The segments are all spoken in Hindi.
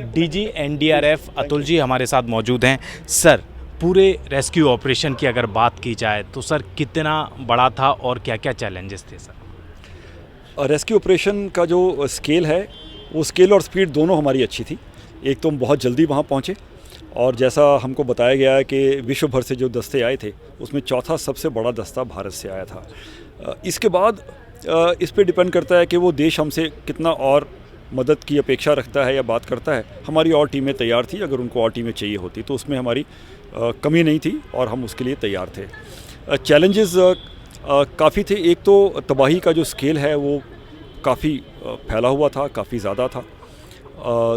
डीजी एनडीआरएफ अतुल जी हमारे साथ मौजूद हैं। सर, पूरे रेस्क्यू ऑपरेशन की अगर बात की जाए तो सर कितना बड़ा था और क्या क्या चैलेंजेस थे सर? रेस्क्यू ऑपरेशन का जो स्केल है वो स्केल और स्पीड दोनों हमारी अच्छी थी। एक तो हम बहुत जल्दी वहाँ पहुँचे और जैसा हमको बताया गया है कि विश्व भर से जो दस्ते आए थे उसमें चौथा सबसे बड़ा दस्ता भारत से आया था। इसके बाद इस पे डिपेंड करता है कि वो देश हमसे कितना और मदद की अपेक्षा रखता है या बात करता है। हमारी और टीमें तैयार थी, अगर उनको और टीमें चाहिए होती तो उसमें हमारी कमी नहीं थी और हम उसके लिए तैयार थे। चैलेंजेस काफ़ी थे। एक तो तबाही का जो स्केल है वो काफ़ी फैला हुआ था, काफ़ी ज़्यादा था।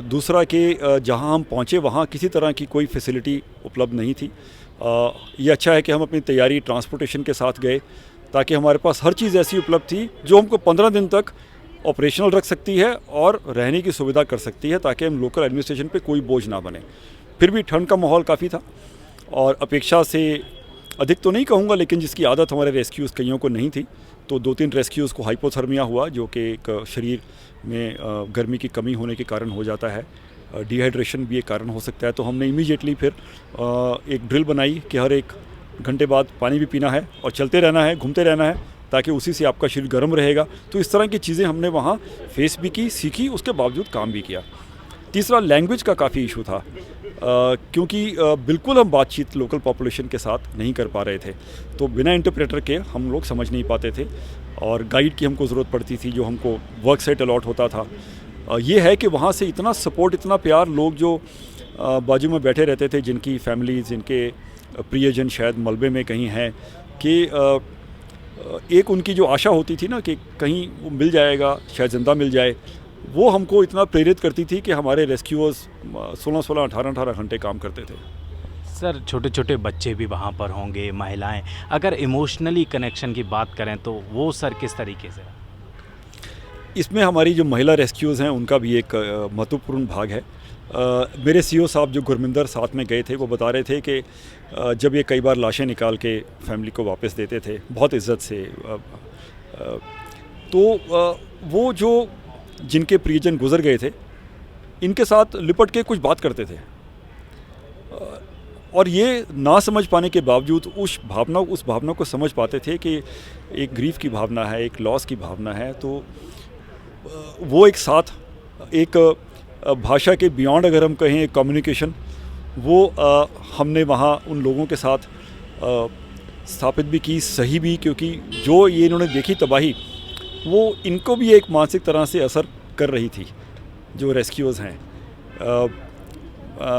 दूसरा कि जहां हम पहुंचे वहां किसी तरह की कोई फैसिलिटी उपलब्ध नहीं थी। ये अच्छा है कि हम अपनी तैयारी ट्रांसपोर्टेशन के साथ गए ताकि हमारे पास हर चीज़ ऐसी उपलब्ध थी जो हमको 15 दिन तक ऑपरेशनल रख सकती है और रहने की सुविधा कर सकती है ताकि हम लोकल एडमिनिस्ट्रेशन पे कोई बोझ ना बने। फिर भी ठंड का माहौल काफ़ी था और अपेक्षा से अधिक तो नहीं कहूँगा, लेकिन जिसकी आदत हमारे रेस्क्यूज़ कईयों को नहीं थी, तो 2-3 रेस्क्यूज़ को हाइपोथर्मिया हुआ जो कि एक शरीर में गर्मी की कमी होने के कारण हो जाता है। डिहाइड्रेशन भी एक कारण हो सकता है। तो हमने इमीडिएटली फिर एक ड्रिल बनाई कि हर 1 घंटे बाद पानी भी पीना है और चलते रहना है, घूमते रहना है ताकि उसी से आपका शरीर गर्म रहेगा। तो इस तरह की चीज़ें हमने वहाँ फेस भी की, सीखी, उसके बावजूद काम भी किया। तीसरा, लैंग्वेज का काफ़ी इशू था क्योंकि बिल्कुल हम बातचीत लोकल पॉपुलेशन के साथ नहीं कर पा रहे थे। तो बिना इंटरप्रेटर के हम लोग समझ नहीं पाते थे और गाइड की हमको ज़रूरत पड़ती थी जो हमको वर्क साइट अलॉट होता था। ये है कि वहाँ से इतना सपोर्ट, इतना प्यार, लोग जो बाजू में बैठे रहते थे जिनकी फैमिलीज़, जिनके प्रियजन शायद मलबे में कहीं हैं, कि एक उनकी जो आशा होती थी ना कि कहीं वो मिल जाएगा, शायद ज़िंदा मिल जाए, वो हमको इतना प्रेरित करती थी कि हमारे रेस्क्यूअर्स 16-16, 18-18 घंटे काम करते थे। सर, छोटे छोटे बच्चे भी वहाँ पर होंगे, महिलाएं, अगर इमोशनली कनेक्शन की बात करें तो वो सर किस तरीके से? इसमें हमारी जो महिला रेस्क्यूज़ हैं उनका भी एक महत्वपूर्ण भाग है। मेरे सीईओ साहब जो गुरमिंदर साथ में गए थे वो बता रहे थे कि जब ये कई बार लाशें निकाल के फैमिली को वापस देते थे बहुत इज़्ज़त से, तो वो जो जिनके प्रियजन गुजर गए थे इनके साथ लिपट के कुछ बात करते थे और ये ना समझ पाने के बावजूद उस भावना को समझ पाते थे कि एक ग्रीफ की भावना है, एक लॉस की भावना है। तो वो एक साथ एक भाषा के बियॉन्ड अगर हम कहें कम्युनिकेशन, वो हमने वहाँ उन लोगों के साथ स्थापित भी की, सही भी, क्योंकि जो ये इन्होंने देखी तबाही वो इनको भी एक मानसिक तरह से असर कर रही थी जो रेस्क्यूअर्स हैं।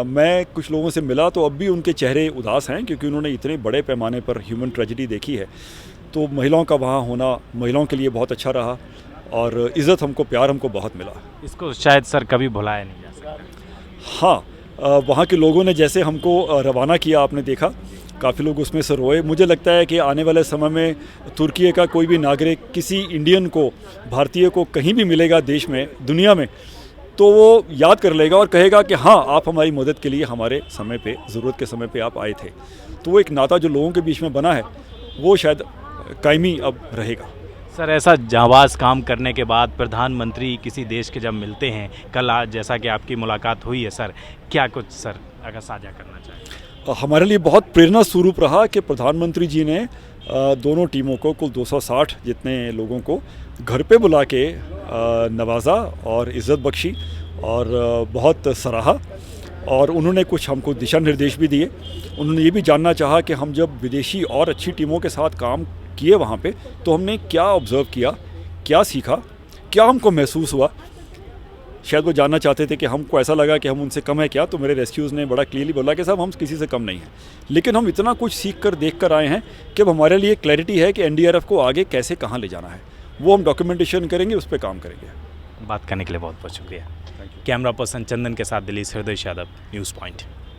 मैं कुछ लोगों से मिला तो अब भी उनके चेहरे उदास हैं क्योंकि उन्होंने इतने बड़े पैमाने पर ह्यूमन ट्रेजेडी देखी है। तो महिलाओं का वहाँ होना महिलाओं के लिए बहुत अच्छा रहा और इज़्ज़त हमको, प्यार हमको बहुत मिला। इसको शायद सर कभी भुलाया नहीं जा सकता। हाँ, वहाँ के लोगों ने जैसे हमको रवाना किया, आपने देखा काफ़ी लोग उसमें से रोए। मुझे लगता है कि आने वाले समय में तुर्की का कोई भी नागरिक किसी इंडियन को, भारतीय को कहीं भी मिलेगा देश में, दुनिया में, तो वो याद कर लेगा और कहेगा कि हाँ, आप हमारी मदद के लिए हमारे समय पे, ज़रूरत के समय पे आप आए थे। तो वो एक नाता जो लोगों के बीच में बना है वो शायद कायमी अब रहेगा। सर, ऐसा जांबाज काम करने के बाद प्रधानमंत्री किसी देश के जब मिलते हैं, कल आज जैसा कि आपकी मुलाकात हुई है सर, क्या कुछ सर अगर साझा करना चाहें? हमारे लिए बहुत प्रेरणा स्वरूप रहा कि प्रधानमंत्री जी ने दोनों टीमों को, कुल 260 जितने लोगों को घर पे बुला के नवाजा और इज़्ज़त बख्शी और बहुत सराहा और उन्होंने कुछ हमको दिशा निर्देश भी दिए। उन्होंने ये भी जानना चाहा कि हम जब विदेशी और अच्छी टीमों के साथ काम किए वहाँ पे तो हमने क्या ऑब्ज़र्व किया, क्या सीखा, क्या हमको महसूस हुआ। शायद वो जानना चाहते थे कि हमको ऐसा लगा कि हम उनसे कम है क्या। तो मेरे रेस्क्यूज़ ने बड़ा क्लियरली बोला कि साहब हम किसी से कम नहीं हैं, लेकिन हम इतना कुछ सीख कर देख कर आए हैं कि अब हमारे लिए क्लैरिटी है कि एनडीआरएफ को आगे कैसे, कहाँ ले जाना है। वो हम डॉक्यूमेंटेशन करेंगे, उस पर काम करेंगे। बात करने के लिए बहुत बहुत शुक्रिया। कैमरा पर्सन चंदन के साथ दिलीप हृदय यादव, न्यूज़ पॉइंट।